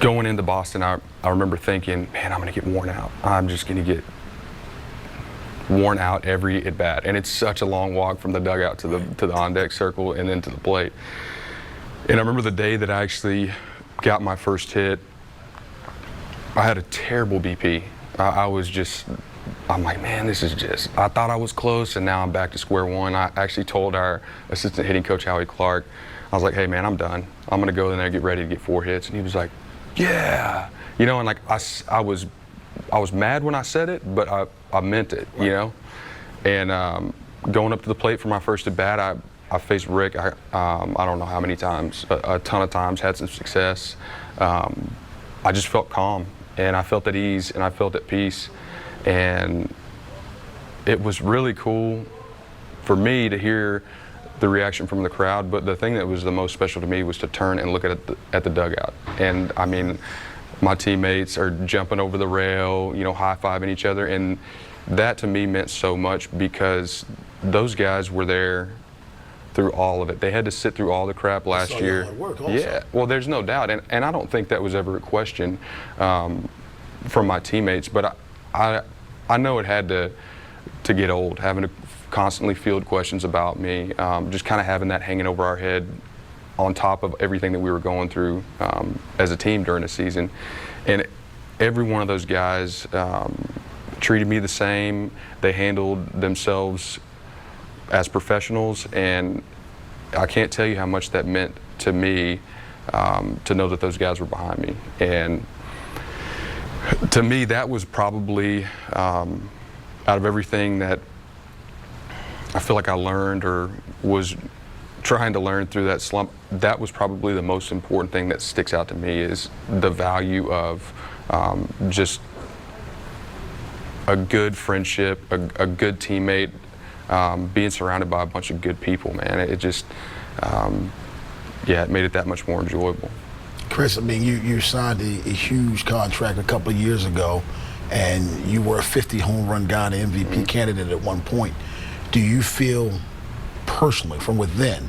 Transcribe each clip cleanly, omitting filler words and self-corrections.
going into Boston, I remember thinking, man, I'm going to get worn out. I'm just going to get worn out every at bat, and it's such a long walk from the dugout to the on deck circle and then to the plate. And I remember the day that I actually got my first hit. I had a terrible BP. I'm like, man, this is just, I thought I was close, and now I'm back to square one. I actually told our assistant hitting coach, Howie Clark, I was like, hey, man, I'm done. I'm going to go in there and get ready to get 4 hits. And he was like, yeah. You know, and like I was mad when I said it, but I meant it, you know. And going up to the plate for my first at bat, I faced Rick, I don't know how many times, a ton of times, had some success. I just felt calm, and I felt at ease, and I felt at peace. And it was really cool for me to hear the reaction from the crowd, but the thing that was the most special to me was to turn and look at the dugout. And I mean, my teammates are jumping over the rail, you know, high-fiving each other, and that to me meant so much because those guys were there through all of it. They had to sit through all the crap last year. Work also. Yeah, well, there's no doubt, and I don't think that was ever a question from my teammates, but I know it had to get old, having to constantly field questions about me, just kind of having that hanging over our head on top of everything that we were going through as a team during the season. And every one of those guys treated me the same. They handled themselves as professionals, and I can't tell you how much that meant to me to know that those guys were behind me. And to me, that was probably, out of everything that I feel like I learned or was trying to learn through that slump, that was probably the most important thing that sticks out to me, is the value of just a good friendship, a good teammate, being surrounded by a bunch of good people, man. It just, yeah, it made it that much more enjoyable. Chris, I mean, you signed a huge contract a couple of years ago, and you were a 50 home run guy, the MVP candidate at one point. Do you feel personally, from within,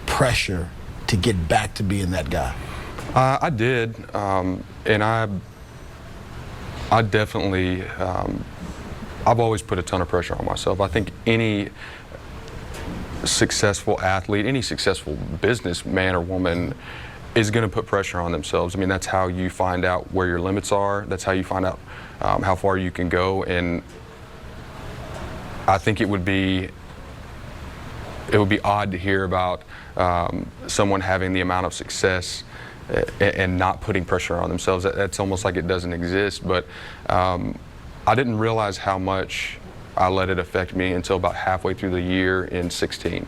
pressure to get back to being that guy? I did, and I definitely, I've always put a ton of pressure on myself. I think any successful athlete, any successful businessman or woman is going to put pressure on themselves. I mean, that's how you find out where your limits are. That's how you find out how far you can go. And I think it would be odd to hear about someone having the amount of success and not putting pressure on themselves. That's almost like it doesn't exist. But I didn't realize how much I let it affect me until about halfway through the year in 16.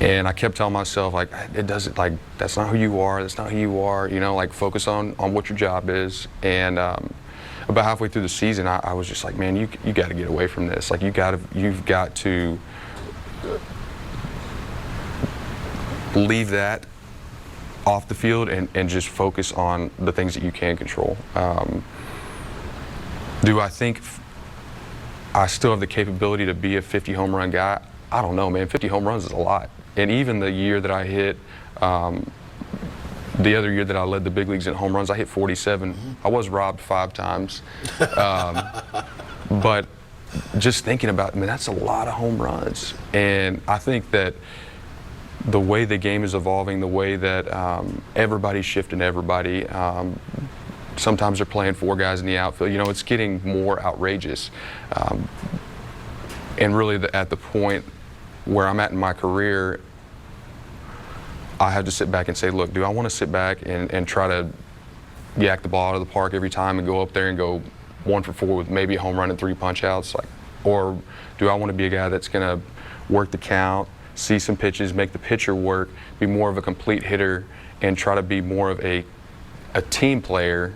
And I kept telling myself, like, it doesn't, like, that's not who you are, that's not who you are, you know, like, focus on what your job is. And about halfway through the season, I was just like, man, you got to get away from this. Like, you've got to leave that off the field and just focus on the things that you can control. Do I think I still have the capability to be a 50 home run guy? I don't know, man. 50 home runs is a lot. And even the year that I hit, the other year that I led the big leagues in home runs, I hit 47. I was robbed 5 times. But just thinking about, I mean, that's a lot of home runs. And I think that the way the game is evolving, the way that everybody's shifting to everybody, sometimes they're playing 4 guys in the outfield, you know, it's getting more outrageous. And really at the point where I'm at in my career, I have to sit back and say, look, do I want to sit back and try to yak the ball out of the park every time and go up there and go 1 for 4 with maybe a home run and 3 punch outs? Like, or do I want to be a guy that's going to work the count, see some pitches, make the pitcher work, be more of a complete hitter, and try to be more of a team player,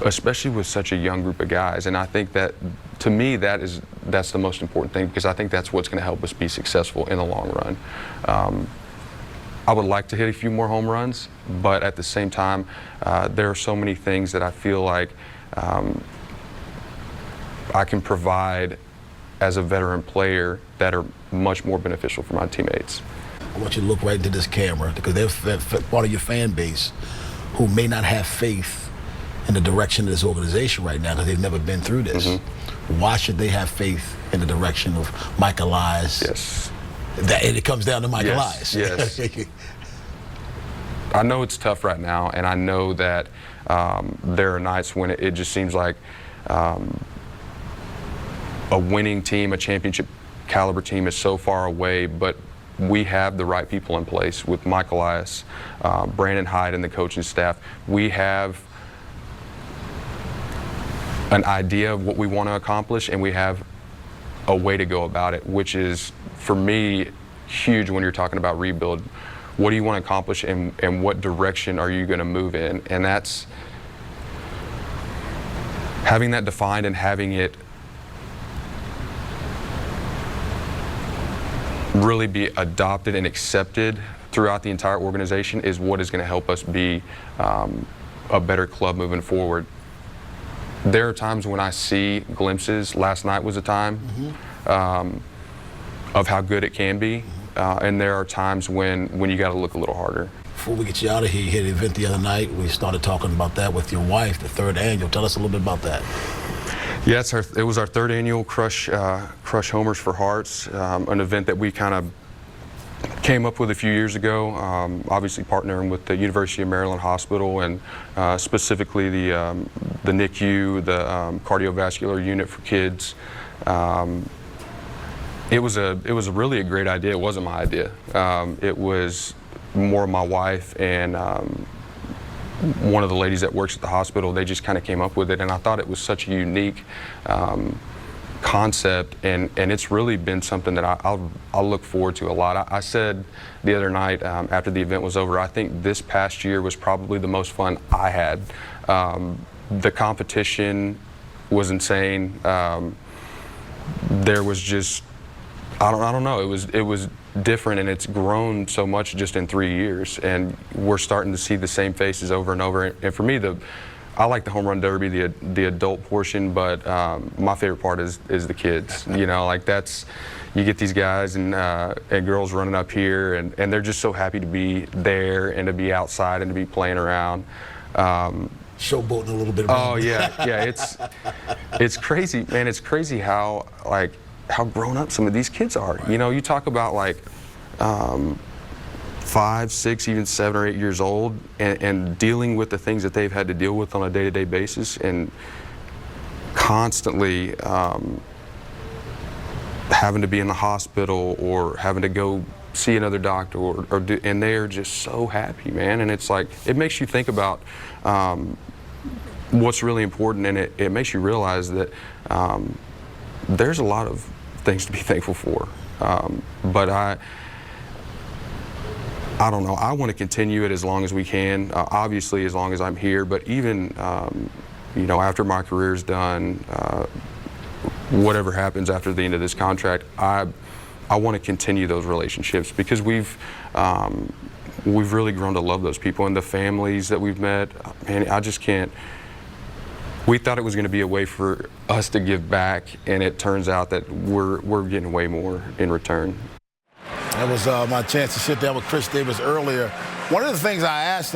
especially with such a young group of guys? And I think that, to me, that's the most important thing, because I think that's what's going to help us be successful in the long run. I would like to hit a few more home runs, but at the same time, there are so many things that I feel like I can provide as a veteran player that are much more beneficial for my teammates. I want you to look right into this camera, because they're part of your fan base who may not have faith in the direction of this organization right now because they've never been through this. Why should they have faith in the direction of Mike Elias? Yes. And it comes down to Mike Elias. Yes. I know it's tough right now, and I know that there are nights when it just seems like a winning team, a championship caliber team is so far away, but we have the right people in place with Mike Elias, Brandon Hyde, and the coaching staff. We have an idea of what we want to accomplish, and we have a way to go about it, which is, for me, huge when you're talking about rebuild. What do you want to accomplish, and what direction are you going to move in? And that's having that defined and having it really be adopted and accepted throughout the entire organization is what is going to help us be a better club moving forward. There are times when I see glimpses. Last night was a time of how good it can be, and there are times when you got to look a little harder. Before we get you out of here, you had an event the other night. We started talking about that with your wife, the 3rd annual. Tell us a little bit about that. Yeah, it was our 3rd annual Crush Homers for Hearts, an event that we kind of came up with a few years ago, obviously partnering with the University of Maryland Hospital and specifically the NICU, the cardiovascular unit for kids. It was really a great idea. It wasn't my idea. It was more my wife and one of the ladies that works at the hospital. They just kind of came up with it, and I thought it was such a unique concept, and it's really been something that I'll look forward to a lot. I said the other night after the event was over, I think this past year was probably the most fun I had. The competition was insane. There was just, I don't know, it was different, and it's grown so much just in 3 years, and we're starting to see the same faces over and over. And for me, I like the home run derby, the adult portion, but my favorite part is the kids. You know, like you get these guys and girls running up here, and they're just so happy to be there and to be outside and to be playing around. Showboating a little bit. Oh yeah, it's crazy, man. It's crazy how grown up some of these kids are. Right. You know, you talk about like 5, 6, even 7 or 8 years old, and dealing with the things that they've had to deal with on a day-to-day basis, and constantly having to be in the hospital or having to go see another doctor and they are just so happy, man. And it's like, it makes you think about what's really important, and it makes you realize that there's a lot of things to be thankful for. But I don't know. I want to continue it as long as we can. Obviously, as long as I'm here. But even you know, after my career's done, whatever happens after the end of this contract, I want to continue those relationships, because we've really grown to love those people and the families that we've met. Man, I just can't. We thought it was going to be a way for us to give back, and it turns out that we're getting way more in return. That was my chance to sit down with Chris Davis earlier. One of the things I asked him